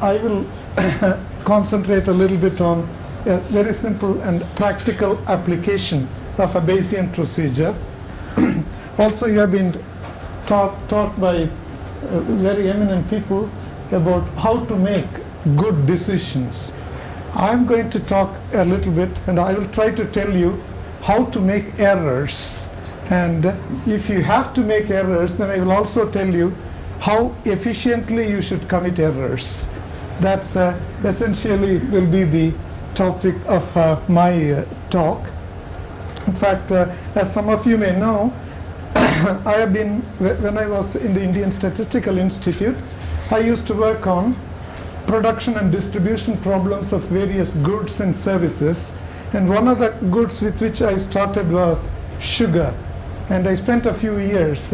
I will concentrate a little bit on a very simple and practical application of a Bayesian procedure. Also, you have been taught by very eminent people about how to make good decisions. I'm going to talk a little bit, and I will try to tell you how to make errors. And if you have to make errors, then I will also tell you how efficiently you should commit errors. That's essentially will be the topic of my talk. In fact, as some of you may know, I have been, when I was in the Indian Statistical Institute, I used to work on production and distribution problems of various goods and services. And one of the goods with which I started was sugar. And I spent a few years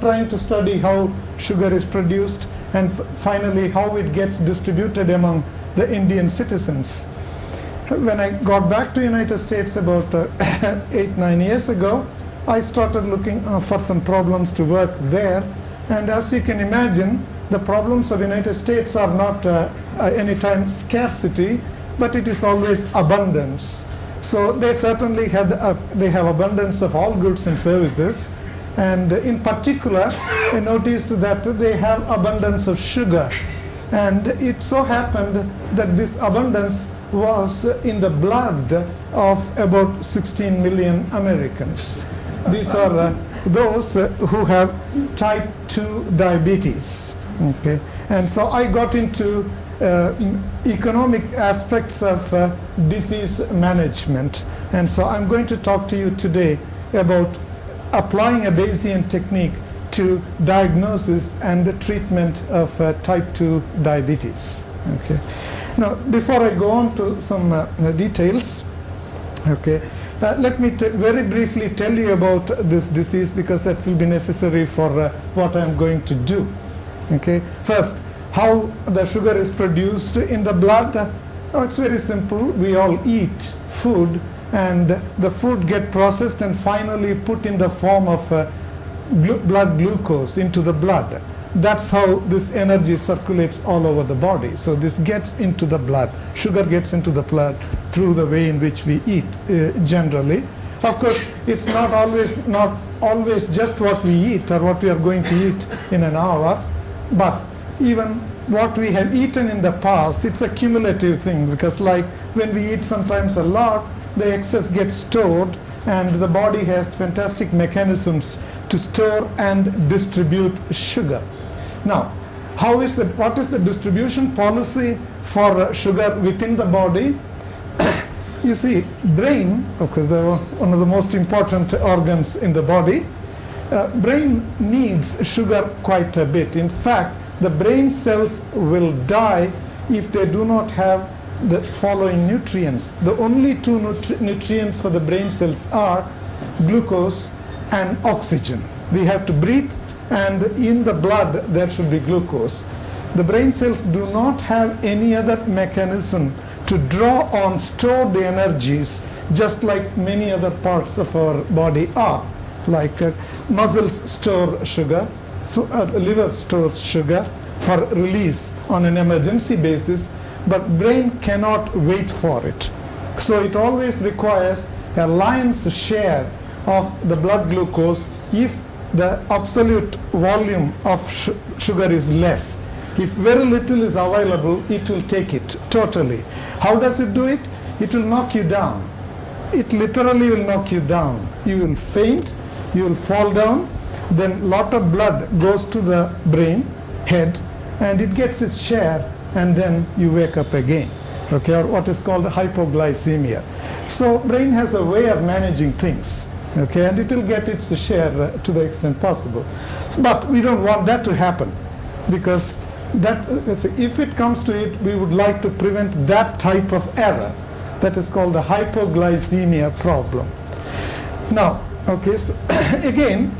trying to study how sugar is produced and finally how it gets distributed among the Indian citizens. When I got back to the United States about 8-9 years ago, I started looking for some problems to work there. And as you can imagine, the problems of the United States are not anytime scarcity, but it is always abundance. So they certainly have abundance of all goods and services. And in particular, I noticed that they have abundance of sugar. And it so happened that this abundance was in the blood of about 16 million Americans. These are those who have type 2 diabetes. Okay. And so I got into economic aspects of disease management. And so I'm going to talk to you today about applying a Bayesian technique to diagnosis and treatment of type 2 diabetes. Okay. Now, before I go on to some details, okay, let me very briefly tell you about this disease, because that will be necessary for what I'm going to do. Okay. First, how the sugar is produced in the blood. It's very simple. We all eat food, and the food gets processed and finally put in the form of blood glucose into the blood. That's how this energy circulates all over the body. So this gets into the blood. Sugar gets into the blood through the way in which we eat generally. Of course, it's not always just what we eat or what we are going to eat in an hour, but even what we have eaten in the past, it's a cumulative thing, because like when we eat sometimes a lot, the excess gets stored, and the body has fantastic mechanisms to store and distribute sugar. Now, what is the distribution policy for sugar within the body? You see, brain, okay, one of the most important organs in the body, brain needs sugar quite a bit. In fact, the brain cells will die if they do not have the following nutrients. The only two nutrients for the brain cells are glucose and oxygen. We have to breathe, and in the blood there should be glucose. The brain cells do not have any other mechanism to draw on stored energies, just like many other parts of our body are. Like muscles store sugar, so liver stores sugar for release on an emergency basis, but brain cannot wait for it. So it always requires a lion's share of the blood glucose if the absolute volume of sugar is less. If very little is available, it will take it totally. How does it do it? It will knock you down. It literally will knock you down. You will faint, you will fall down, then a lot of blood goes to the brain, head, and it gets its share, and then you wake up again, okay, or what is called hypoglycemia. So brain has a way of managing things, okay, and it will get its share to the extent possible. But we don't want that to happen, because that, if it comes to it, we would like to prevent that type of error. That is called the hypoglycemia problem. Now, okay, so again,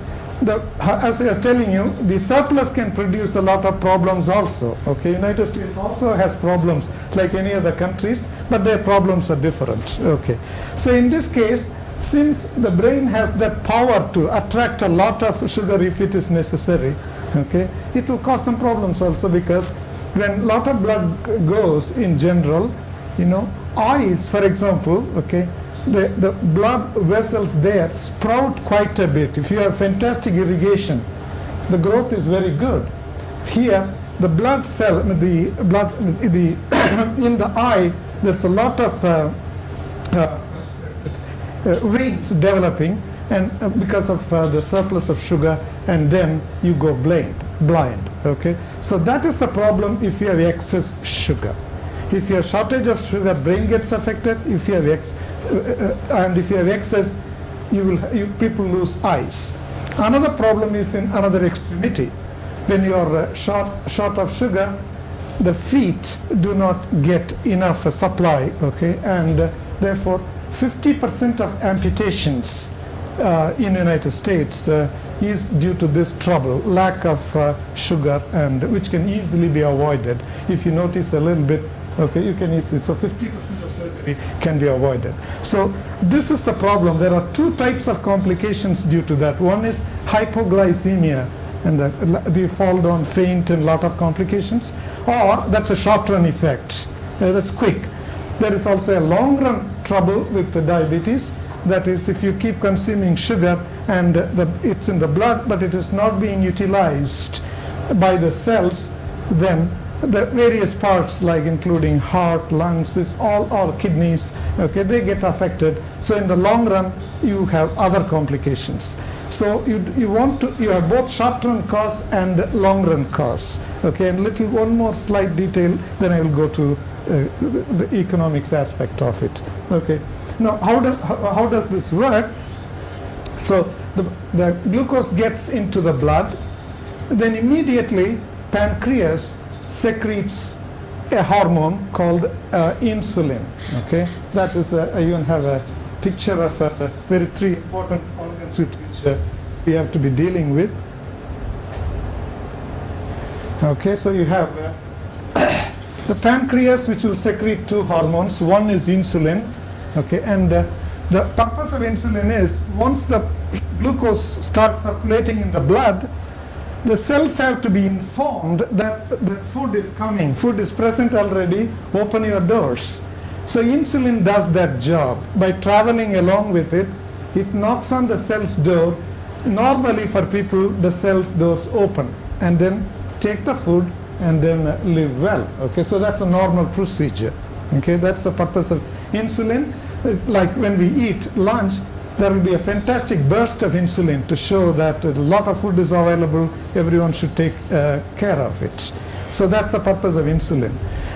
as I was telling you, the surplus can produce a lot of problems also. Okay, United States also has problems like any other countries, but their problems are different. Okay, so in this case, since the brain has that power to attract a lot of sugar if it is necessary, okay, it will cause some problems also, because when a lot of blood goes in general, eyes, for example, okay, the blood vessels there sprout quite a bit. If you have fantastic irrigation, the growth is very good. Here, the blood cell, in the eye, there's a lot of veins developing, and because of the surplus of sugar, and then you go blind. Okay, so that is the problem if you have excess sugar. If you have shortage of sugar, brain gets affected. If you have and if you have excess, people lose eyes. Another problem is in another extremity. When you are short of sugar, the feet do not get enough supply. Okay, and therefore 50% of amputations in the United States is due to this trouble, lack of sugar, and which can easily be avoided. If you notice a little bit, okay, you can easily, so 50% of surgery can be avoided. So this is the problem. There are two types of complications due to that. One is hypoglycemia, and you fall down, faint, and a lot of complications, or that's a short-run effect. That's quick. There is also a long-run trouble with the diabetes. That is, if you keep consuming sugar and it's in the blood, but it is not being utilized by the cells, then the various parts, like including heart, lungs, this all kidneys, okay, they get affected. So in the long run, you have other complications. So you have both short-run cause and long-run cause. Okay, and one more slight detail, then I will go to the economics aspect of it. Okay. Now, how does this work? So the glucose gets into the blood, then immediately pancreas secretes a hormone called insulin. Okay, that is I even have a picture of very three important organs with which we have to be dealing with. Okay, so you have the pancreas, which will secrete two hormones. One is insulin. Okay, and the purpose of insulin is once the glucose starts circulating in the blood, the cells have to be informed that the food is coming, food is present already, open your doors. So insulin does that job. By traveling along with it, it knocks on the cell's door. Normally for people, the cell's doors open and then take the food and then live well. Okay, so that's a normal procedure. Okay, that's the purpose of insulin. Like when we eat lunch, there will be a fantastic burst of insulin to show that a lot of food is available, everyone should take care of it. So that's the purpose of insulin.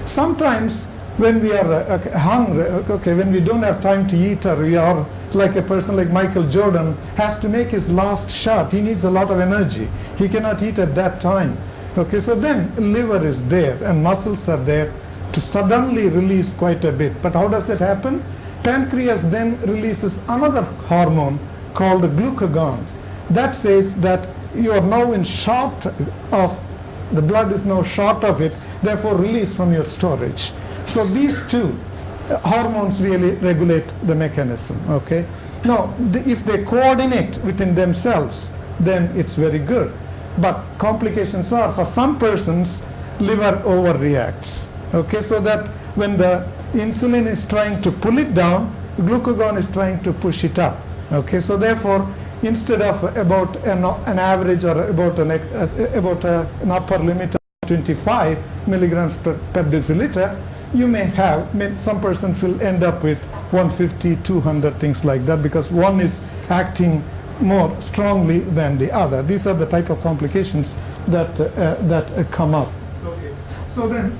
Sometimes when we are hungry, okay, when we don't have time to eat, or we are like a person like Michael Jordan has to make his last shot, he needs a lot of energy. He cannot eat at that time. Okay, so then liver is there and muscles are there to suddenly release quite a bit. But how does that happen? Pancreas then releases another hormone called glucagon. That says that you are now in short of, the blood is now short of it, therefore release from your storage. So these two hormones really regulate the mechanism. Okay. Now, if they coordinate within themselves, then it's very good. But complications are, for some persons, liver overreacts. Okay, so that when the insulin is trying to pull it down, glucagon is trying to push it up. Okay, so therefore, instead of about an average or about an upper limit of 25 milligrams per deciliter, you may have, some persons will end up with 150, 200, things like that, because one is acting more strongly than the other. These are the type of complications that come up. Okay. So then,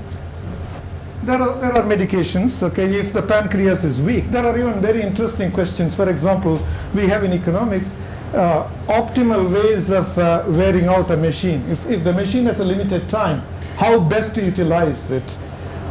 there are medications. Okay, if the pancreas is weak, there are even very interesting questions. For example, we have in economics optimal ways of wearing out a machine. If the machine has a limited time, how best to utilize it?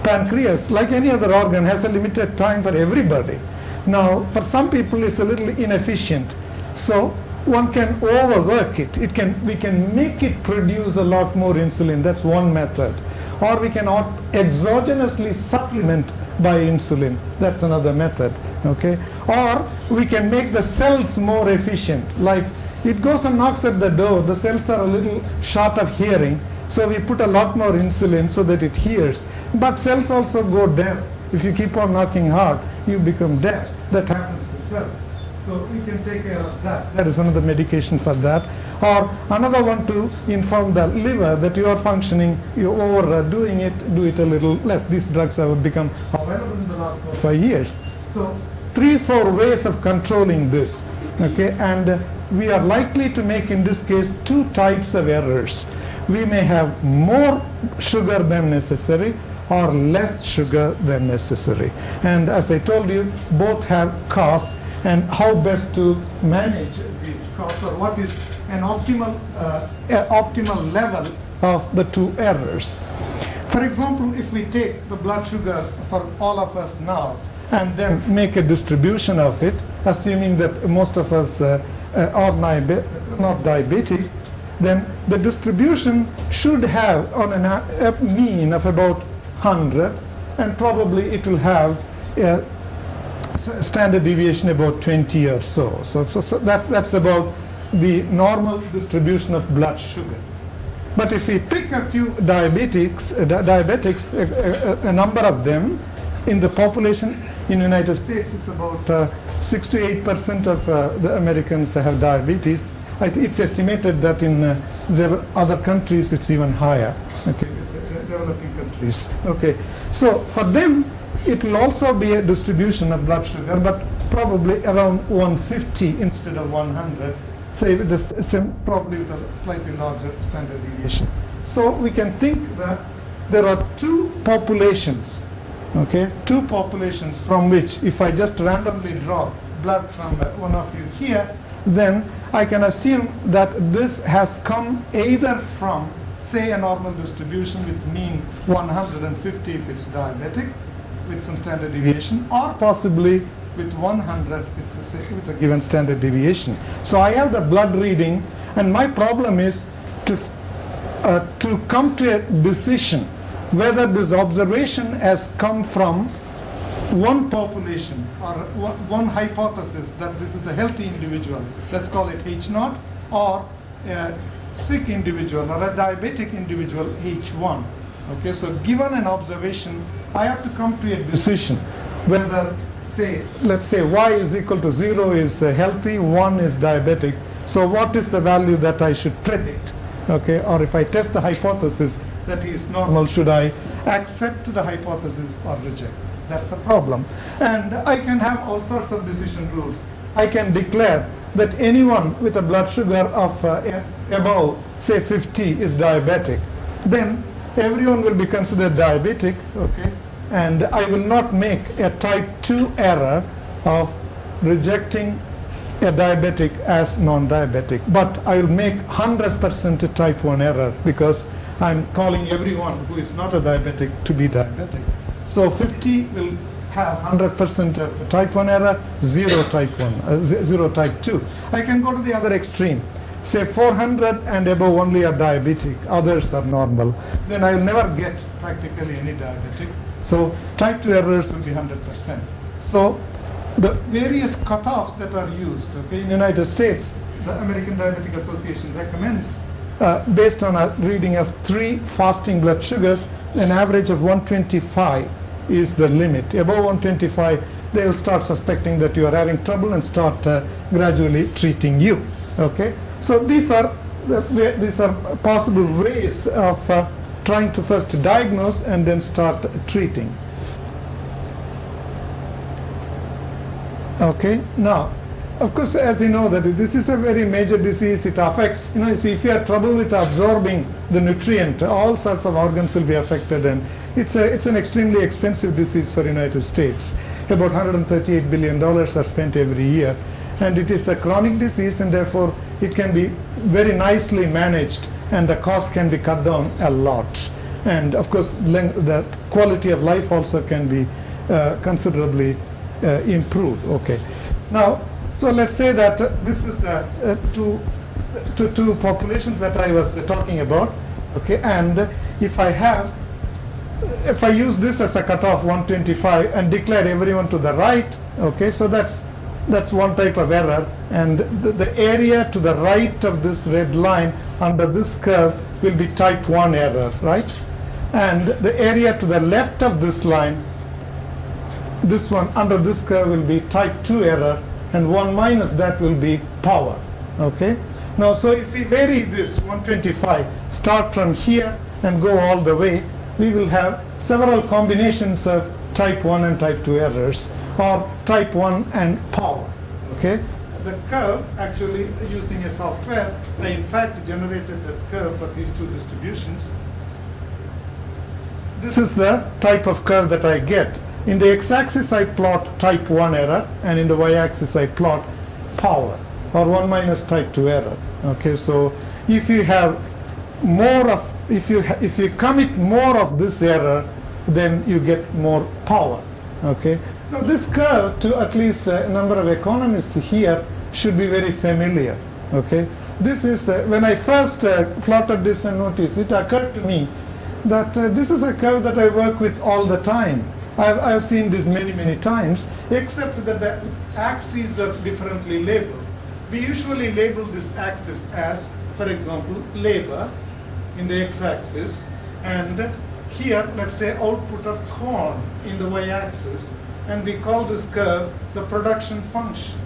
Pancreas, like any other organ, has a limited time for everybody. Now, for some people, it's a little inefficient. So one can overwork it. We can make it produce a lot more insulin. That's one method. Or we can exogenously supplement by insulin. That's another method. Okay. Or we can make the cells more efficient. Like it goes and knocks at the door. The cells are a little short of hearing. So we put a lot more insulin so that it hears. But cells also go deaf. If you keep on knocking hard, you become deaf. That happens to cells. So we can take care of that. That is another medication for that. Or another one to inform the liver that you are functioning, you're overdoing it, do it a little less. These drugs have become available in the last 5 years. So 3-4 ways of controlling this. Okay, and we are likely to make, in this case, 2 types of errors. We may have more sugar than necessary or less sugar than necessary. And as I told you, both have costs, and how best to manage these costs, or what is an optimal level of the 2 errors. For example, if we take the blood sugar for all of us now and then make a distribution of it, assuming that most of us are not diabetic, then the distribution should have on a mean of about 100, and probably it will have standard deviation about 20 or so. So that's about the normal distribution of blood sugar. But if we pick a few diabetics, a number of them in the population in the United States, it's about 6 to 8% of the Americans have diabetes. It's estimated that in other countries it's even higher. Okay, developing countries. Okay, so for them it will also be a distribution of blood sugar, but probably around 150 instead of 100. Say with probably with a slightly larger standard deviation. So we can think that there are 2 populations, okay, 2 populations from which, if I just randomly draw blood from one of you here, then I can assume that this has come either from, say, a normal distribution with mean 150 if it's diabetic, with some standard deviation, or possibly with 100 with a given standard deviation. So I have the blood reading, and my problem is to come to a decision whether this observation has come from one population or one hypothesis that this is a healthy individual, let's call it H0, or a sick individual or a diabetic individual, H1. Okay, so given an observation, I have to come to a decision whether, let's say y is equal to 0 is healthy, 1 is diabetic. So what is the value that I should predict? Okay, or if I test the hypothesis that he is normal, should I accept the hypothesis or reject? That's the problem. And I can have all sorts of decision rules. I can declare that anyone with a blood sugar of above, say, 50 is diabetic. Then everyone will be considered diabetic, okay? And I will not make a type 2 error of rejecting a diabetic as non-diabetic. But I will make 100% a type 1 error because I'm calling everyone who is not a diabetic to be diabetic. So 50 will have 100% of type 1 error, 0 type 1, 0 type 2. I can go to the other extreme. Say 400 and above only are diabetic, others are normal. Then I will never get practically any diabetic. So type 2 errors will be 100%. So the various cutoffs that are used, okay, in the United States, the American Diabetic Association recommends, based on a reading of 3 fasting blood sugars, an average of 125 is the limit. Above 125, they will start suspecting that you are having trouble and start gradually treating you. Okay, so these are possible ways of trying to first diagnose and then start treating. Okay, now, of course, as you know, that this is a very major disease. It affects, you see, if you have trouble with absorbing the nutrient, all sorts of organs will be affected, and it's an extremely expensive disease for the United States. About $138 billion are spent every year, and it is a chronic disease, and therefore it can be very nicely managed, and the cost can be cut down a lot. And of course, the quality of life also can be considerably improved. Okay, now. So let's say that this is the two populations that I was talking about, okay, and if I use this as a cutoff 125 and declare everyone to the right, okay, so that's That's one type of error, and the area to the right of this red line under this curve will be type 1 error, right? And the area to the left of this line, this one under this curve, will be type 2 error, and 1 minus that will be power, okay? Now, so if we vary this 125, start from here and go all the way, we will have several combinations of type 1 and type 2 errors, or type 1 and power, okay? The curve, actually using a software, I in fact generated the curve for these two distributions. This is the type of curve that I get. In the x-axis I plot type 1 error, and in the y-axis I plot power, or 1 minus type 2 error, okay? So if you have more of, if you commit more of this error, then you get more power, okay? Now this curve, to at least a number of economists here, should be very familiar, okay? This is, when I first plotted this and noticed, it occurred to me that this is a curve that I work with all the time. I've seen this many, many times, except that the axes are differently labeled. We usually label this axis as, for example, labor in the x-axis, and here, let's say, output of corn in the y-axis, and we call this curve the production function.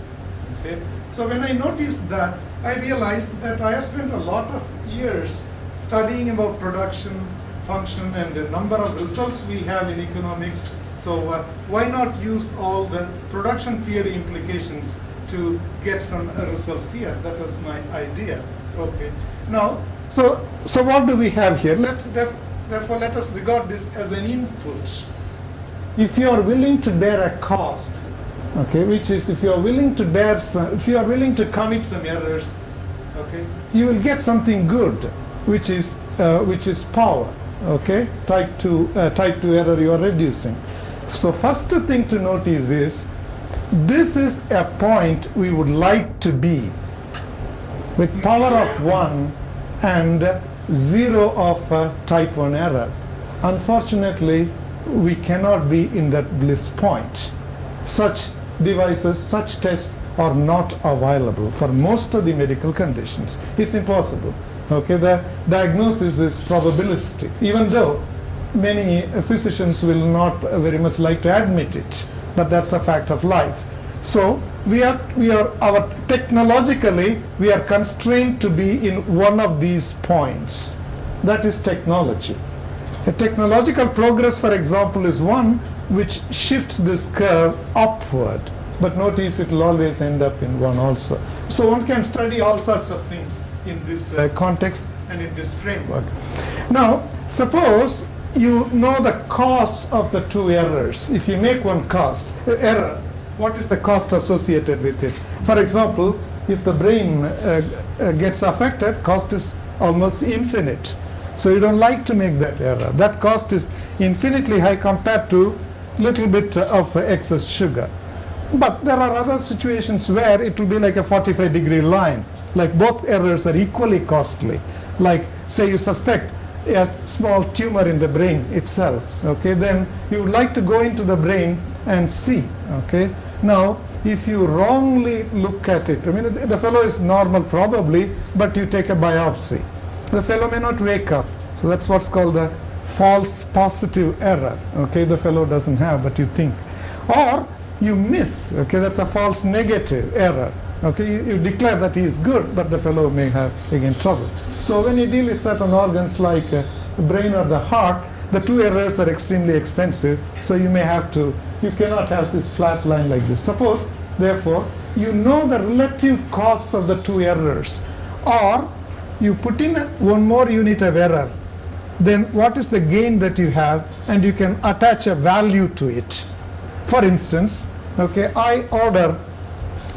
Okay? So when I noticed that, I realized that I have spent a lot of years studying about production function and the number of results we have in economics. So why not use all the production theory implications to get some results here? That was my idea. Okay. Now, so what do we have here? Therefore, let us regard this as an input. If you are willing to bear a cost, okay, which is if you are willing to bear some, if you are willing to commit some errors, okay, you will get something good, which is power, okay, type 2 error you are reducing. So first thing to notice is this is a point we would like to be with power of 1 and 0 of type 1 error. Unfortunately, we cannot be in that bliss point. Such devices, such tests are not available for most of the medical conditions. It's impossible. Okay, the diagnosis is probabilistic, even though many physicians will not very much like to admit it, but that's a fact of life. So technologically, we are constrained to be in one of these points. That is technology. A technological progress, for example, is one which shifts this curve upward. But notice it will always end up in one also. So one can study all sorts of things in this context and in this framework. Now, suppose you know the cost of the two errors. If you make one error, what is the cost associated with it? For example, if the brain gets affected, cost is almost infinite. So you don't like to make that error. That cost is infinitely high compared to little bit of excess sugar. But there are other situations where it will be like a 45-degree line, like both errors are equally costly. Like, say you suspect a small tumor in the brain itself, okay, then you would like to go into the brain and see, okay. Now, if you wrongly look at it, I mean, the fellow is normal probably, but you take a biopsy. The fellow may not wake up. So that's what's called a false positive error, okay, the fellow doesn't have, but you think. Or you miss, okay, that's a false negative error. Okay, you declare that he is good, but the fellow may have, again, trouble. So when you deal with certain organs like the brain or the heart, the two errors are extremely expensive, so you cannot have this flat line like this. Suppose, therefore, you know the relative costs of the two errors, or you put in one more unit of error, then what is the gain that you have, and you can attach a value to it. For instance, okay, I order,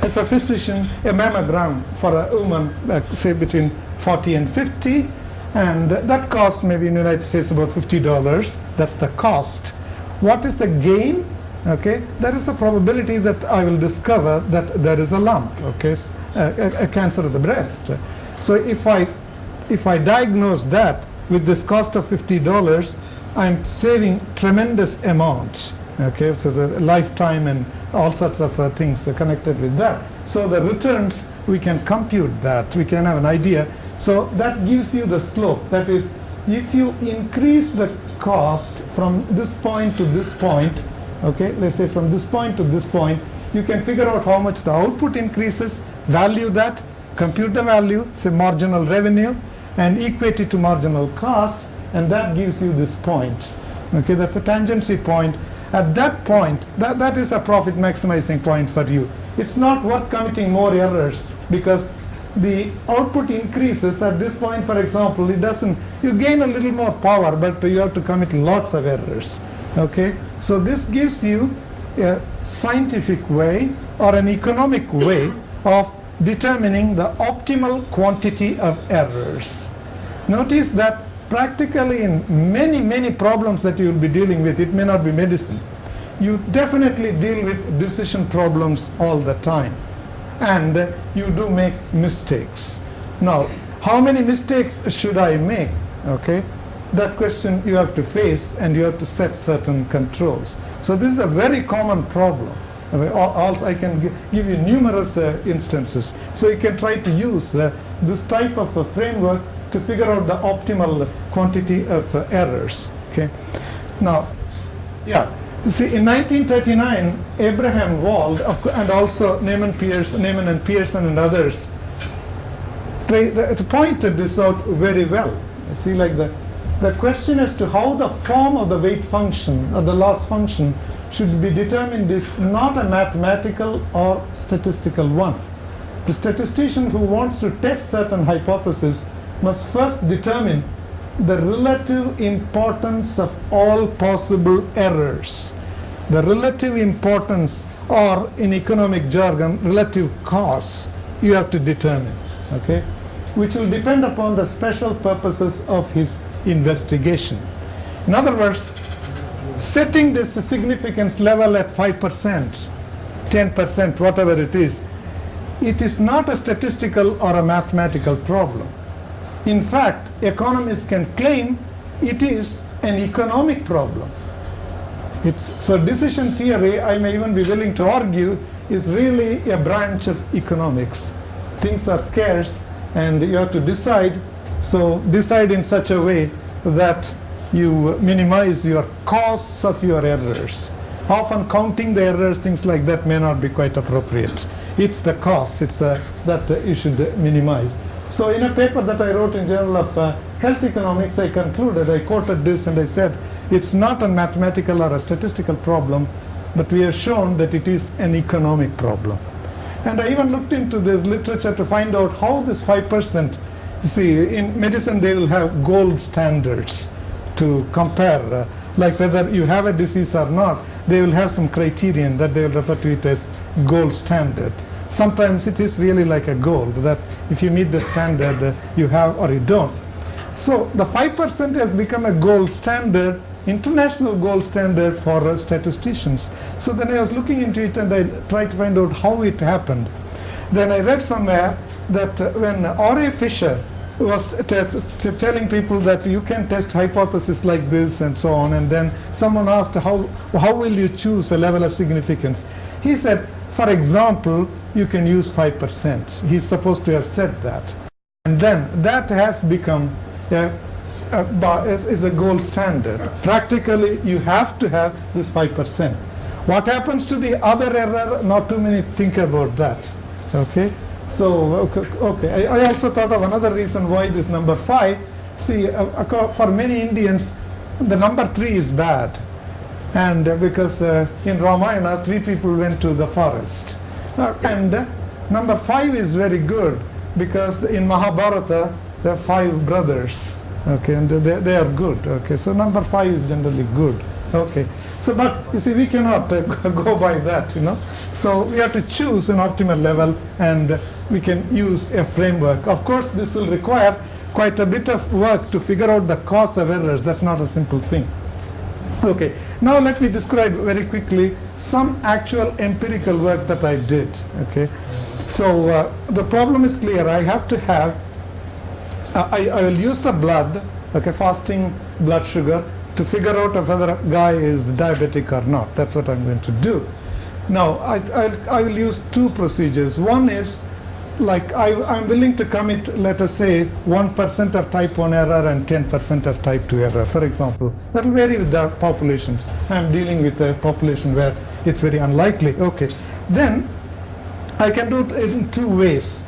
as a physician, a mammogram for a woman, say between 40 and 50, and that costs maybe in the United States about $50. That's the cost. What is the gain? Okay, there is a probability that I will discover that there is a lump, okay, a cancer of the breast. So if I diagnose that with this cost of $50, I'm saving tremendous amounts. Okay, so the lifetime and all sorts of things are connected with that. So the returns, we can compute that, we can have an idea. So that gives you the slope. That is, if you increase the cost from this point to this point, okay, let's say from this point to this point, you can figure out how much the output increases, value that, compute the value, say marginal revenue, and equate it to marginal cost, and that gives you this point. Okay, that's a tangency point. At that point, that is a profit maximizing point for you. It's not worth committing more errors because the output increases at this point. For example, it doesn't, you gain a little more power, but you have to commit lots of errors. Okay, so this gives you a scientific way or an economic way of determining the optimal quantity of errors. Notice that practically in many problems that you will be dealing with, it may not be medicine. You definitely deal with decision problems all the time. And you do make mistakes. Now, how many mistakes should I make? Okay, that question you have to face, and you have to set certain controls. So this is a very common problem. I can give you numerous instances. So you can try to use this type of a framework to figure out the optimal quantity of errors. Okay. Now, yeah. See, in 1939, Abraham Wald and also Neyman and Pearson and others pointed this out very well. You see, like the question as to how the form of the weight function or the loss function should be determined is not a mathematical or statistical one. The statistician who wants to test certain hypotheses must first determine the relative importance of all possible errors. The relative importance, or in economic jargon, relative costs, you have to determine, okay, which will depend upon the special purposes of his investigation. In other words, setting this significance level at 5%, 10%, whatever it is not a statistical or a mathematical problem. In fact, economists can claim it is an economic problem. So decision theory, I may even be willing to argue, is really a branch of economics. Things are scarce and you have to decide. So decide in such a way that you minimize your costs of your errors. Often counting the errors, things like that may not be quite appropriate. It's the cost, that you should minimize. So in a paper that I wrote in Journal of Health Economics, I quoted this and I said, it's not a mathematical or a statistical problem, but we have shown that it is an economic problem. And I even looked into this literature to find out how this 5%, see, in medicine they will have gold standards to compare, like whether you have a disease or not, they will have some criterion that they will refer to it as gold standard. Sometimes it is really like a goal that if you meet the standard, you have or you don't. So the 5% has become a gold standard, international gold standard for statisticians. So then I was looking into it and I tried to find out how it happened. Then I read somewhere that when R.A. Fisher was telling people that you can test hypotheses like this and so on, and then someone asked how will you choose a level of significance? He said, for example, you can use 5%. He's supposed to have said that. And then that has become is a gold standard. Practically, you have to have this 5%. What happens to the other error? Not too many think about that. Okay. So, okay. I also thought of another reason why this number 5. See, for many Indians, the number 3 is bad. And because in Ramayana, 3 people went to the forest. And number 5 is very good because in Mahabharata, there are 5 brothers. Okay, and they are good. Okay, so number 5 is generally good. Okay, so but you see, we cannot go by that, you know. So we have to choose an optimal level, and we can use a framework. Of course, this will require quite a bit of work to figure out the cause of errors. That's not a simple thing. Okay, now let me describe very quickly some actual empirical work that I did. Okay, so the problem is clear. I have to have I will use the blood, okay, fasting blood sugar, to figure out if whether a guy is diabetic or not. That's what I'm going to do. Now, I will use two procedures. One is, like, I'm willing to commit, let us say, 1% of type 1 error and 10% of type 2 error, for example. That will vary with the populations. I'm dealing with a population where it's very unlikely. Okay. Then, I can do it in two ways.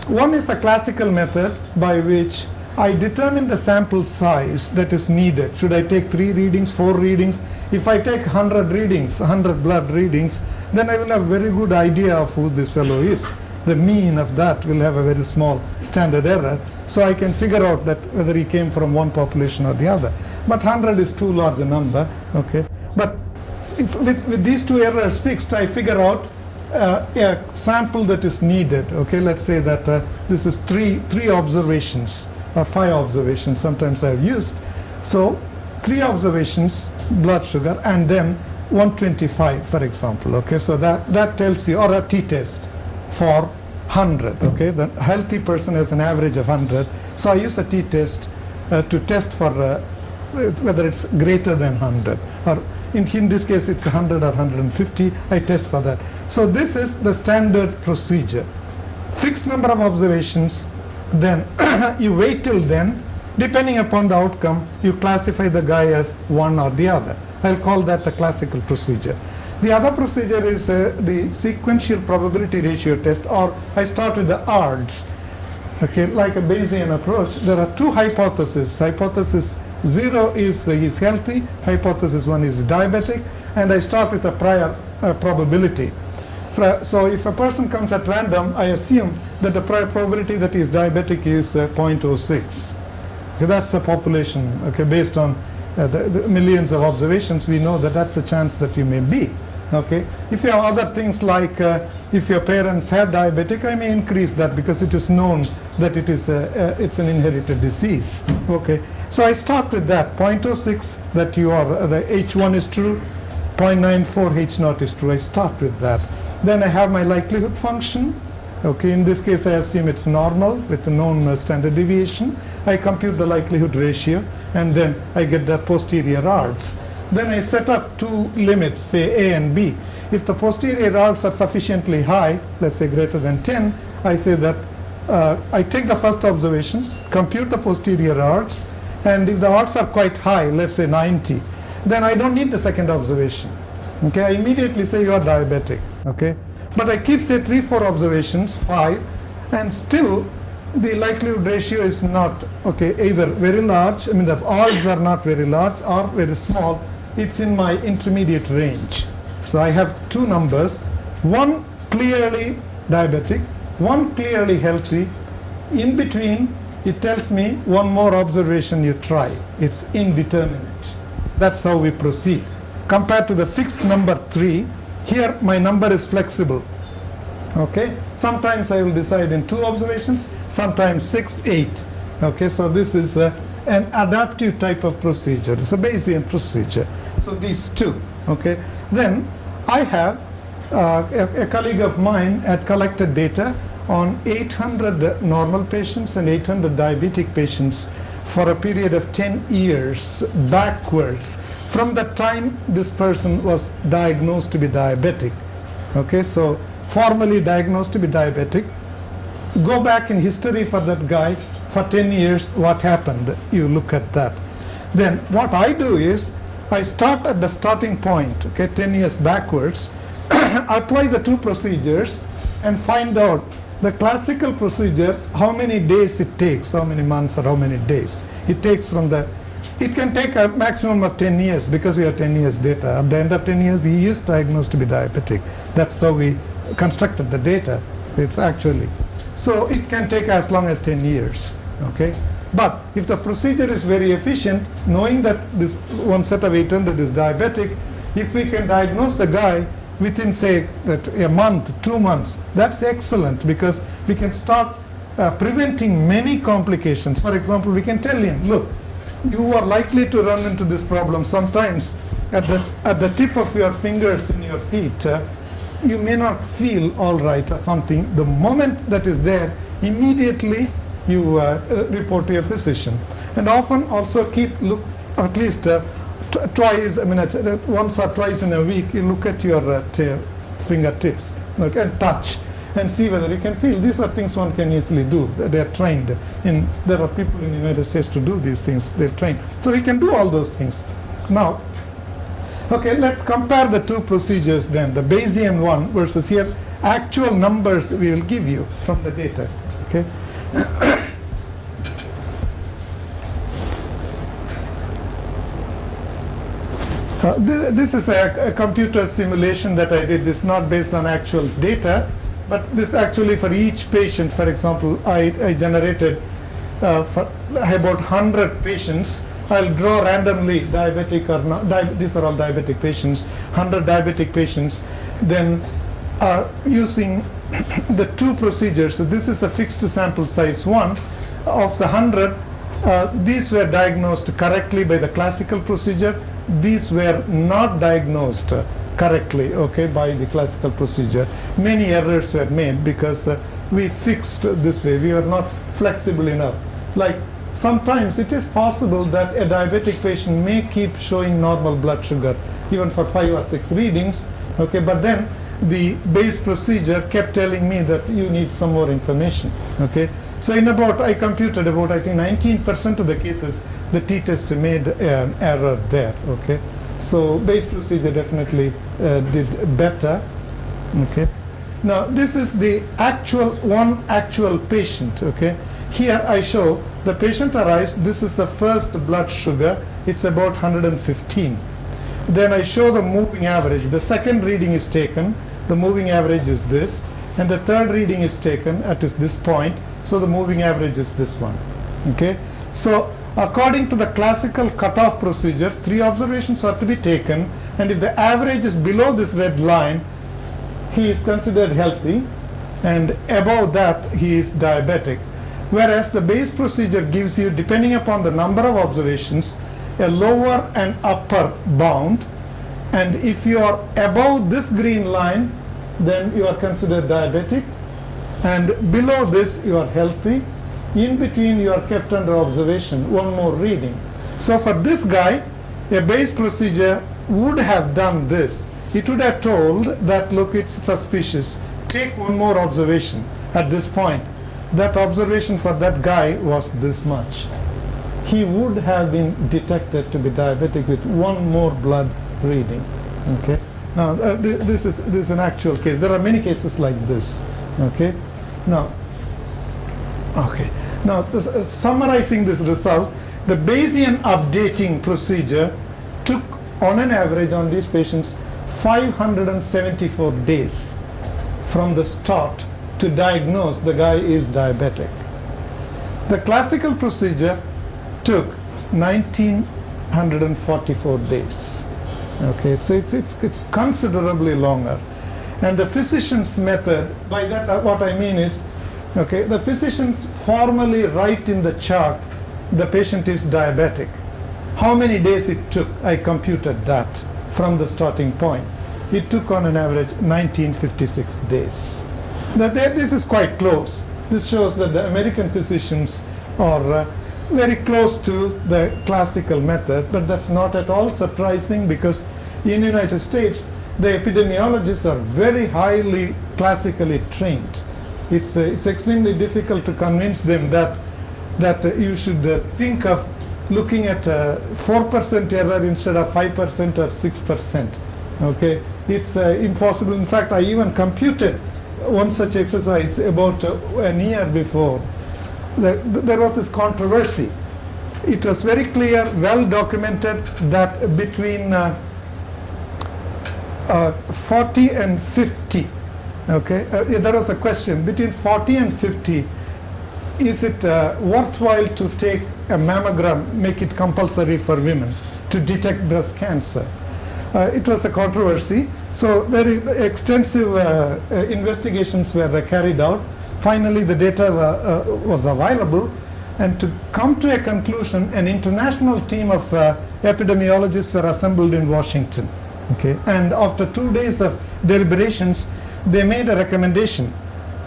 One is the classical method by which I determine the sample size that is needed. Should I take 3 readings, 4 readings? If I take 100 readings, 100 blood readings, then I will have a very good idea of who this fellow is. The mean of that will have a very small standard error, so I can figure out that whether he came from one population or the other. But 100 is too large a number, okay? But if with these two errors fixed, I figure out a sample that is needed, okay? Let's say that this is three observations, or 5 observations, sometimes I've used. So 3 observations, blood sugar, and then 125, for example, okay? So that tells you, or a t-test for 100, okay? The healthy person has an average of 100. So I use a t-test to test for whether it's greater than 100. Or in this case, it's 100 or 150. I test for that. So this is the standard procedure. Fixed number of observations, then you wait till then. Depending upon the outcome, you classify the guy as one or the other. I'll call that the classical procedure. The other procedure is the sequential probability ratio test, or I start with the odds. Okay, like a Bayesian approach, there are 2 hypotheses. Hypothesis 0 is he's healthy, hypothesis 1 is diabetic, and I start with a prior probability. So if a person comes at random, I assume that the prior probability that he is diabetic is 0.06. Okay, that's the population. Okay, based on the millions of observations, we know that that's the chance that you may be. Okay, if you have other things like if your parents have diabetic, I may increase that because it is known that it is it's an inherited disease. Okay, so I start with that 0.06 that you are the H1 is true, 0.94 H0 is true. I start with that. Then I have my likelihood function. Okay, in this case I assume it's normal with a known standard deviation. I compute the likelihood ratio, and then I get the posterior odds. Then I set up 2 limits, say A and B. If the posterior odds are sufficiently high, let's say greater than 10, I say that I take the first observation, compute the posterior odds, and if the odds are quite high, let's say 90, then I don't need the second observation. Okay, I immediately say you are diabetic. Okay, but I keep, say, 3-4 observations, 5, and still the likelihood ratio is not, okay, either very large, I mean the odds are not very large, or very small. It's in my intermediate range. So I have 2 numbers, one clearly diabetic, one clearly healthy. In between, it tells me one more observation you try. It's indeterminate. That's how we proceed. Compared to the fixed number 3, here my number is flexible. Okay, sometimes I will decide in 2 observations, sometimes 6, 8. Okay, so this is an adaptive type of procedure. It's a Bayesian procedure. So these 2. Okay, then I have a colleague of mine had collected data on 800 normal patients and 800 diabetic patients for a period of 10 years backwards from the time this person was diagnosed to be diabetic. Okay, so formally diagnosed to be diabetic, go back in history for that guy for 10 years, what happened? You look at that. Then what I do is I start at the starting point, okay, 10 years backwards, apply the 2 procedures and find out the classical procedure, how many days it takes, how many months or how many days it takes from the, it can take a maximum of 10 years because we have 10 years data. At the end of 10 years, he is diagnosed to be diabetic. That's how we constructed the data. It's actually, so it can take as long as 10 years, okay? But if the procedure is very efficient, knowing that this one set of 800 is diabetic, if we can diagnose the guy within, say, that a month, 2 months, that's excellent because we can start preventing many complications. For example, we can tell him, look, you are likely to run into this problem sometimes at the tip of your fingers in your feet. You may not feel all right or something. The moment that is there, immediately you report to your physician. And often also at least twice, once or twice in a week, you look at your fingertips, okay, and touch and see whether you can feel. These are things one can easily do. They are trained. There are people in the United States to do these things. They're trained. So we can do all those things. Now, okay, let's compare the two procedures then, the Bayesian one versus here, actual numbers we will give you from the data. Okay. This is a computer simulation that I did. This is not based on actual data, but this actually for each patient, for example, I generated for about 100 patients. I'll draw randomly diabetic or not. These are all diabetic patients, 100 diabetic patients. Then using the two procedures, so this is the fixed sample size one. Of the 100, these were diagnosed correctly by the classical procedure. These were not diagnosed correctly, okay, by the classical procedure. Many errors were made because we fixed this way. We were not flexible enough. Like sometimes it is possible that a diabetic patient may keep showing normal blood sugar even for 5 or 6 readings, okay, but then the Bayes procedure kept telling me that you need some more information, okay. So I computed about, I think, 19% of the cases, the t-test made an error there, okay. So Bayes procedure definitely did better, okay. Now this is the actual patient, okay. Here I show the patient arrives, this is the first blood sugar, it's about 115. Then I show the moving average. The second reading is taken, the moving average is this, and the third reading is taken at this point, so the moving average is this one, okay. So according to the classical cutoff procedure, 3 observations are to be taken, and if the average is below this red line, he is considered healthy, and above that he is diabetic. Whereas the Bayes procedure gives you, depending upon the number of observations, a lower and upper bound, and if you are above this green line, then you are considered diabetic, and below this you are healthy. In between you are kept under observation, one more reading. So for this guy, a Bayes procedure would have done this. It would have told that, look, it's suspicious, take one more observation at this point. That observation for that guy was this much. He would have been detected to be diabetic with one more blood reading, okay. Now this is an actual case. There are many cases like this, okay. Now summarizing this result, the Bayesian updating procedure took on an average on these patients 574 days from the start to diagnose the guy is diabetic. The classical procedure took 1944 days. Okay, so it's considerably longer. And the physician's method, by that what I mean is, okay, the physicians formally write in the chart the patient is diabetic. How many days it took, I computed that from the starting point. It took on an average 1956 days. This is quite close. This shows that the American physicians are very close to the classical method, but that's not at all surprising because in the United States, the epidemiologists are very highly classically trained. It's extremely difficult to convince them that you should think of looking at 4% error instead of 5% or 6%. Okay, it's impossible. In fact, I even computed one such exercise about a year before. There was this controversy. It was very clear, well documented, that between 40 and 50, okay, there was a question, between 40 and 50, is it worthwhile to take a mammogram, make it compulsory for women to detect breast cancer? It was a controversy, so very extensive investigations were carried out. Finally, the data was available, and to come to a conclusion, an international team of epidemiologists were assembled in Washington. Okay, and after 2 days of deliberations, they made a recommendation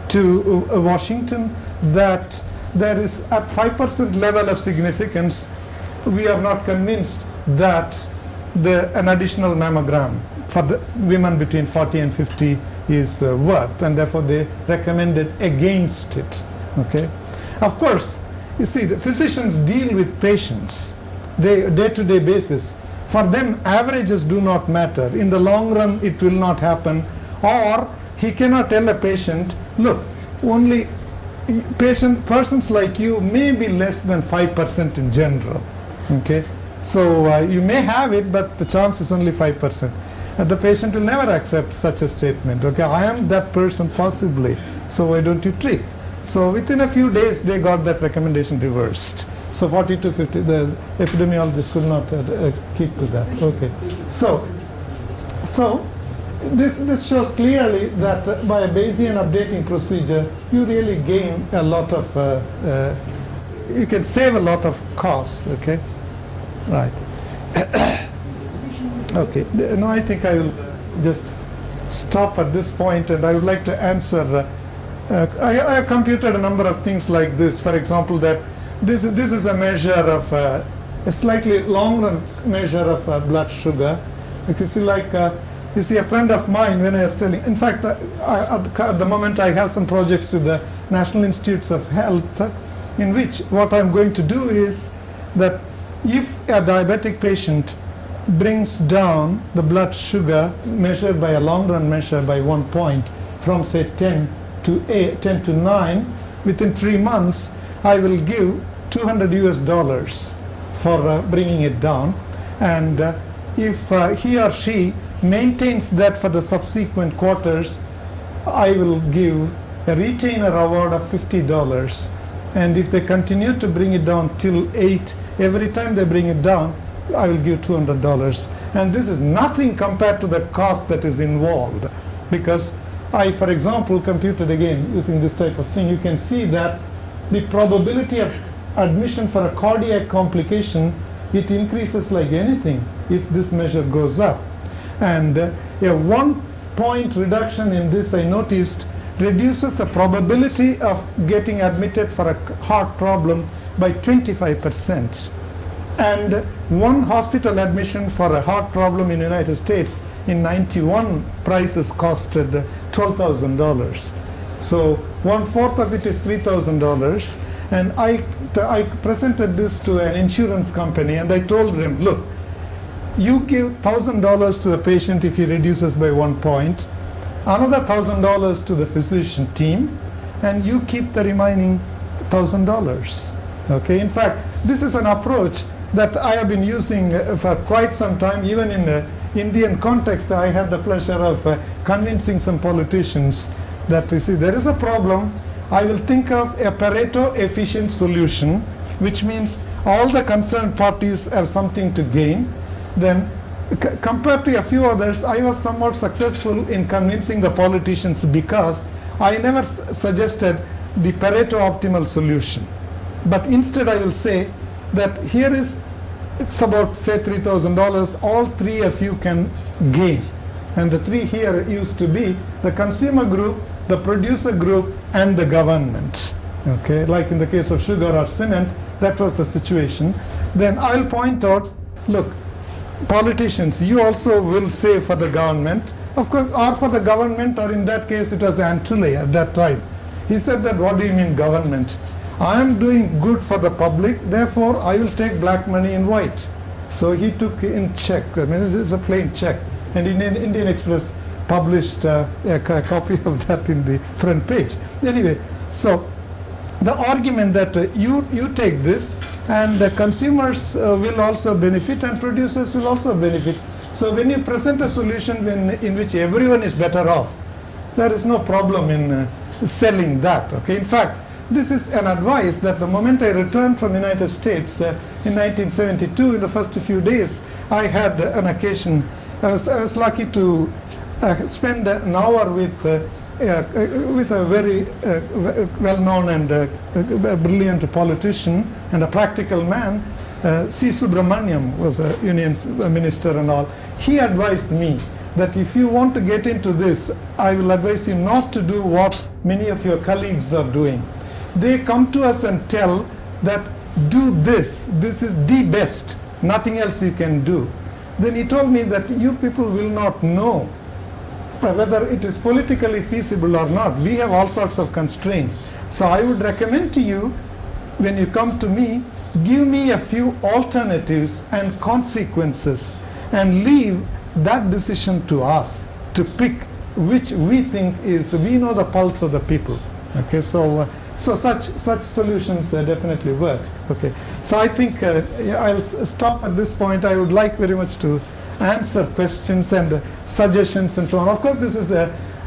to Washington that there is a 5% level of significance we are not convinced that an additional mammogram for the women between 40 and 50 is worth, and therefore they recommended against it. Okay. Of course, you see, the physicians deal with patients, they day-to-day basis. For them, averages do not matter. In the long run, it will not happen. Or he cannot tell a patient, look, only persons like you may be less than 5% in general. Okay, so you may have it, but the chance is only 5%. And the patient will never accept such a statement. Okay, I am that person possibly, so why don't you treat? So within a few days, they got that recommendation reversed. So 40 to 50, the epidemiologist could not keep to that. Okay, so this shows clearly that by a Bayesian updating procedure, you really gain a lot of, you can save a lot of costs. Okay, right. Okay, no, I think I will just stop at this point, and I would like to answer. I have computed a number of things like this. For example, that this is a measure of a slightly longer measure of blood sugar. You can see, like, you see, a friend of mine, when I was telling, in fact, at the moment I have some projects with the National Institutes of Health, in which what I'm going to do is that if a diabetic patient brings down the blood sugar measured by a long run measure by 1 point from, say, 10 to 9, within 3 months, I will give $200 US for bringing it down. And if he or she maintains that for the subsequent quarters, I will give a retainer award of $50. And if they continue to bring it down till 8, every time they bring it down, I will give $200. And this is nothing compared to the cost that is involved, because I, for example, computed again using this type of thing. You can see that the probability of admission for a cardiac complication, it increases like anything if this measure goes up. And a 1 point reduction in this, I noticed, reduces the probability of getting admitted for a heart problem by 25%. And one hospital admission for a heart problem in the United States in 91 prices costed $12,000. So 1/4 of it is $3,000. And I presented this to an insurance company, and I told them, look, you give $1,000 to the patient if he reduces by 1 point, another $1,000 to the physician team, and you keep the remaining $1,000. Okay, in fact, this is an approach that I have been using for quite some time. Even in the Indian context, I had the pleasure of convincing some politicians that, you see, there is a problem. I will think of a Pareto efficient solution, which means all the concerned parties have something to gain. Then, compared to a few others, I was somewhat successful in convincing the politicians, because I never suggested the Pareto optimal solution. But instead I will say that here is, it's about, say, $3,000, all three of you can gain. And the three here used to be the consumer group, the producer group, and the government. Okay, like in the case of sugar or cement, that was the situation. Then I'll point out, look, politicians, you also will say for the government, of course, or for the government, or in that case it was Antule at that time. He said that, what do you mean government? I am doing good for the public, therefore I will take black money in white. So he took in check. I mean, it's a plain check. And Indian Express published a copy of that in the front page. Anyway, so the argument that you take this, and the consumers will also benefit, and producers will also benefit. So when you present a solution in which everyone is better off, there is no problem in selling that. Okay, in fact, this is an advice that the moment I returned from the United States in 1972, in the first few days, I had an occasion. I was lucky to spend an hour with a very well-known and brilliant politician and a practical man. C. Subramaniam was a union minister and all. He advised me that if you want to get into this, I will advise you not to do what many of your colleagues are doing. They come to us and tell that do this. This is the best. Nothing else you can do. Then he told me that you people will not know whether it is politically feasible or not. We have all sorts of constraints. So I would recommend to you, when you come to me, give me a few alternatives and consequences and leave that decision to us to pick which we think is, we know the pulse of the people. Okay, so such solutions definitely work. Okay, so I think I'll stop at this point. I would like very much to answer questions and suggestions and so on. Of course, this is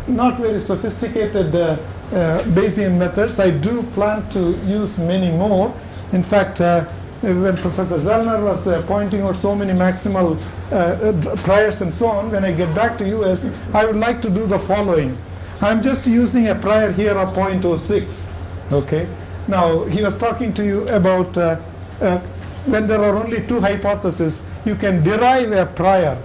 not very sophisticated Bayesian methods. I do plan to use many more. In fact, when Professor Zellner was pointing out so many maximal priors and so on, when I get back to US, I would like to do the following. I'm just using a prior here of 0.06. Okay. Now, he was talking to you about when there are only two hypotheses, you can derive a prior,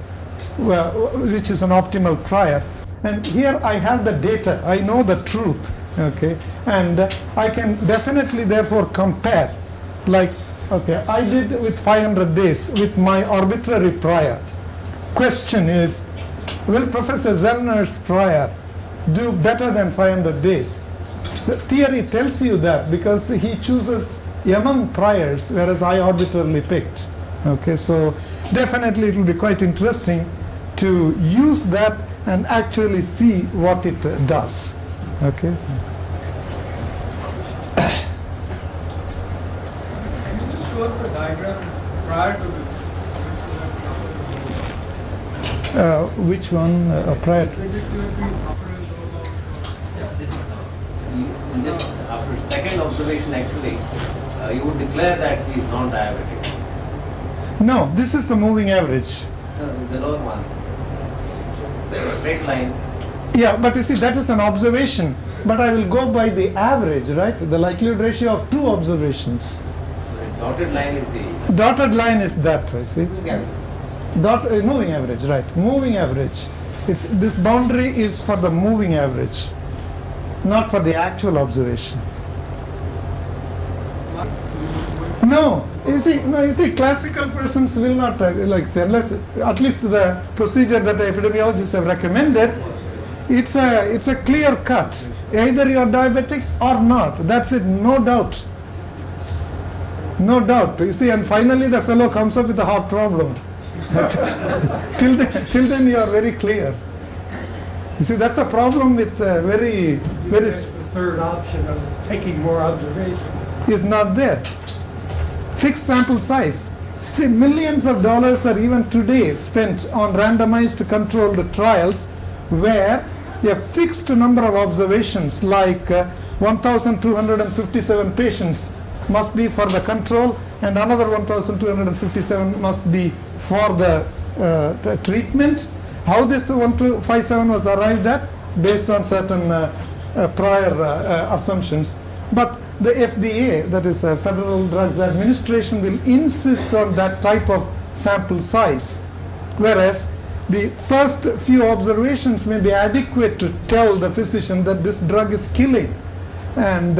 which is an optimal prior. And here I have the data. I know the truth. Okay. And I can definitely, therefore, compare. Like, okay, I did with 500 days with my arbitrary prior. Question is, will Professor Zellner's prior do better than 500 days? The theory tells you that because he chooses among priors, whereas I arbitrarily picked. Okay, so definitely it will be quite interesting to use that and actually see what it does. Okay. Show us the diagram prior to this. Which one prior to? In this, after second observation, actually, you would declare that he is non-diabetic. No, this is the moving average. The lower one, the straight line. Yeah, but you see, that is an observation. But I will go by the average, right? The likelihood ratio of two observations. So the dotted line is the Dotted line is that, I see. moving average. Moving average, right? Moving average. It's this boundary is for the moving average, not for the actual observation. No, you see, classical persons will not like say, unless at least the procedure that the epidemiologists have recommended. It's a clear cut. Either you are diabetic or not. That's it. No doubt. No doubt. You see, and finally the fellow comes up with a heart problem. till then you are very clear. You see, that's a problem with very. The third option of taking more observations is not there. Fixed sample size. See, millions of dollars are even today spent on randomized controlled trials where a fixed number of observations, like 1,257 patients must be for the control and another 1,257 must be for the treatment. How this 1,257 was arrived at? Based on certain prior assumptions. But the FDA, that is Federal Drugs Administration, will insist on that type of sample size, whereas the first few observations may be adequate to tell the physician that this drug is killing. And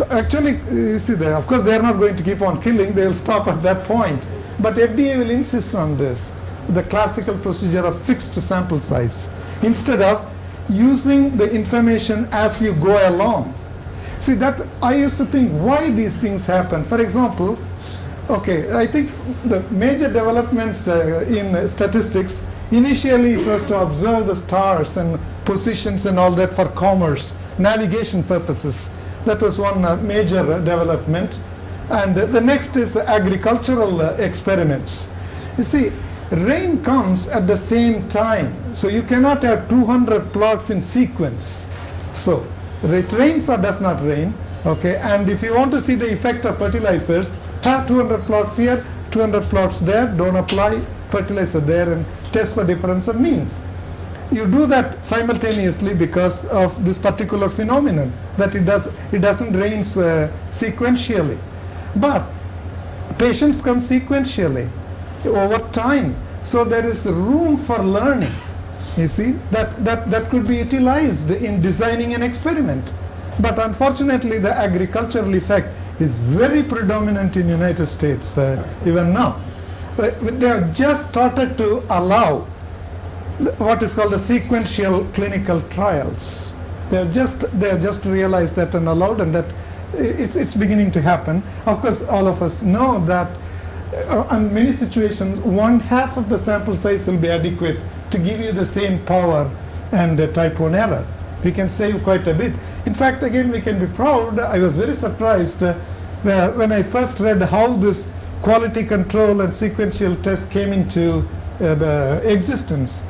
actually, you see, of course, they are not going to keep on killing. They will stop at that point. But FDA will insist on this, the classical procedure of fixed sample size, instead of using the information as you go along. See, that I used to think why these things happen. For example, okay, I think the major developments in statistics, initially it was to observe the stars and positions and all that for commerce, navigation purposes. That was one major development. And the next is agricultural experiments. You see, rain comes at the same time. So you cannot have 200 plots in sequence. So it rains or does not rain. Okay, and if you want to see the effect of fertilizers, have 200 plots here, 200 plots there, don't apply fertilizer there and test for difference of means. You do that simultaneously because of this particular phenomenon, that it doesn't rain sequentially. But patients come sequentially over time. So there is room for learning. You see, that could be utilized in designing an experiment. But unfortunately, the agricultural effect is very predominant in United States even now. But they have just started to allow what is called the sequential clinical trials. They have just realized that and allowed, and that it's beginning to happen. Of course, all of us know that in many situations, 1/2 of the sample size will be adequate to give you the same power and type 1 error. We can save quite a bit. In fact, again, we can be proud. I was very surprised when I first read how this quality control and sequential test came into existence.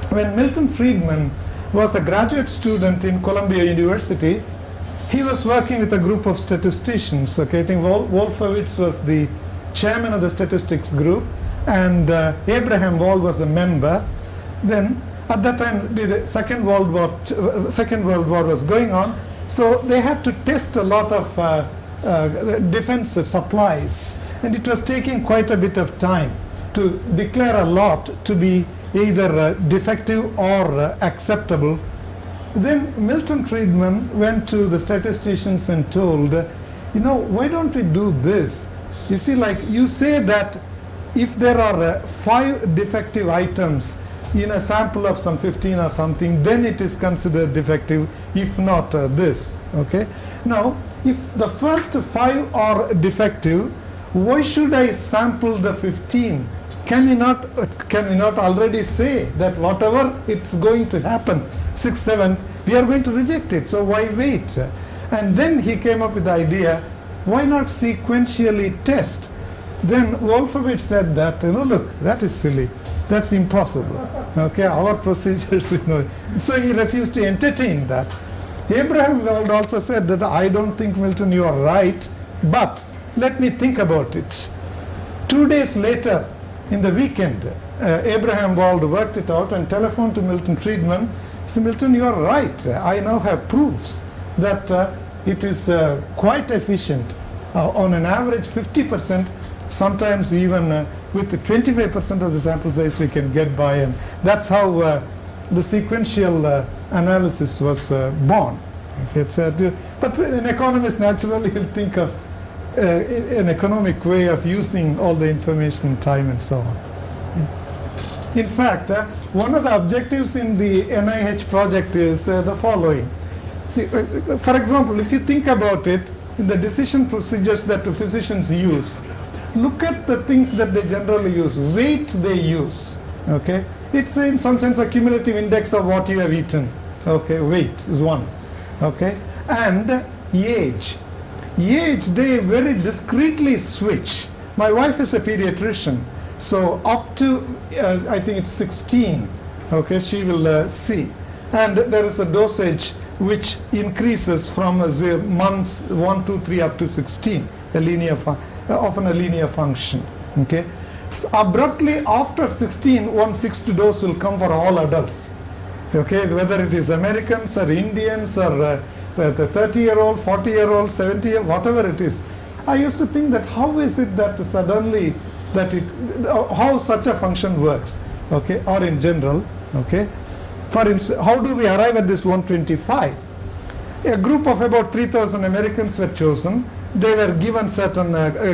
When Milton Friedman was a graduate student in Columbia University, he was working with a group of statisticians. Okay, I think Wolfowitz was the chairman of the statistics group, and Abraham Wall was a member. Then, at that time, the Second World War was going on, so they had to test a lot of defense supplies, and it was taking quite a bit of time to declare a lot to be either defective or acceptable. Then Milton Friedman went to the statisticians and told, why don't we do this? You see, like you say that if there are 5 defective items in a sample of some 15 or something, then it is considered defective, if not this. Okay. Now, if the first 5 are defective, why should I sample the 15? Can we not already say that whatever it's going to happen, 6th, 7th, we are going to reject it, so why wait? And then he came up with the idea, why not sequentially test? Then Wolfowitz said that, look, that is silly, that's impossible. Okay, our procedures, So he refused to entertain that. Abraham Wald also said that I don't think, Milton, you are right, but let me think about it. 2 days later, in the weekend, Abraham Wald worked it out and telephoned to Milton Friedman. He said, Milton, you are right. I now have proofs that it is quite efficient. On an average, 50%, sometimes even with 25% of the sample size we can get by. And that's how the sequential analysis was born. Okay, but an economist naturally will think of an economic way of using all the information, time, and so on. In fact, one of the objectives in the NIH project is the following. See, for example, if you think about it, in the decision procedures that physicians use, look at the things that they generally use. Weight they use. Okay, it's in some sense a cumulative index of what you have eaten. Okay, weight is one. Okay, and age. Age, they very discreetly switch. My wife is a pediatrician, so up to I think it's 16, okay, she will see. And there is a dosage which increases from months 1, 2, 3 up to 16, often a linear function. Okay, so abruptly after 16, one fixed dose will come for all adults. Okay, whether it is Americans or Indians or the 30-year-old, 40-year-old, 70-year-old, whatever it is. I used to think that how is it that suddenly how such a function works, okay, or in general, okay. For instance, how do we arrive at this 125? A group of about 3,000 Americans were chosen. They were given certain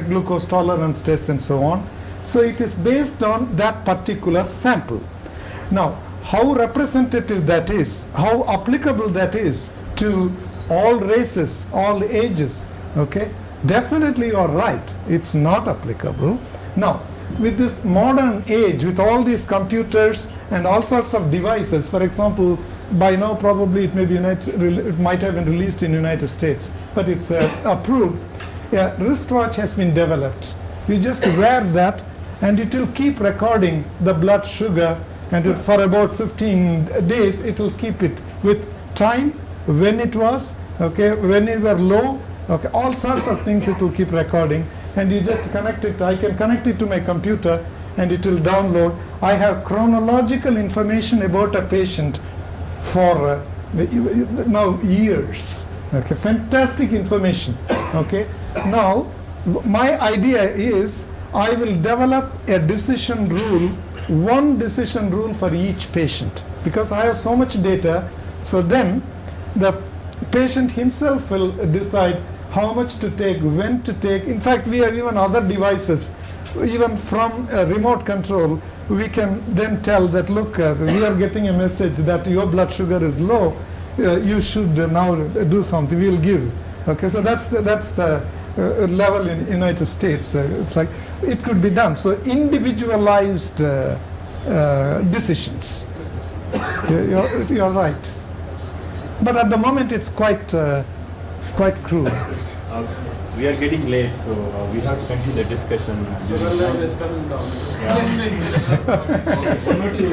glucose tolerance tests and so on. So it is based on that particular sample. Now, how representative that is, how applicable that is to all races, all ages, okay? Definitely you are right, it's not applicable. Now, with this modern age, with all these computers and all sorts of devices, for example, by now probably it might have been released in the United States, but it's approved. A wristwatch has been developed. You just wear that and it will keep recording the blood sugar, and for about 15 days it will keep it with time, when it was, okay, when you were low, okay, all sorts of things it will keep recording, and you just connect it. I can connect it to my computer and it will download. I have chronological information about a patient for now years. Okay, fantastic information. Okay, now my idea is I will develop a decision rule, one decision rule for each patient, because I have so much data. So then the patient himself will decide how much to take, when to take. In fact, we have even other devices, even from remote control, we can then tell that, look, we are getting a message that your blood sugar is low, you should now do something, we will give. Okay, so that's the level in United States. It's like it could be done. So individualized decisions. You're right. But at the moment, it's quite crude. We are getting late, so we have to continue the discussion. is coming down. Yeah.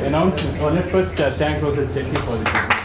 Announce. Let's first thank Professor Chetty for this.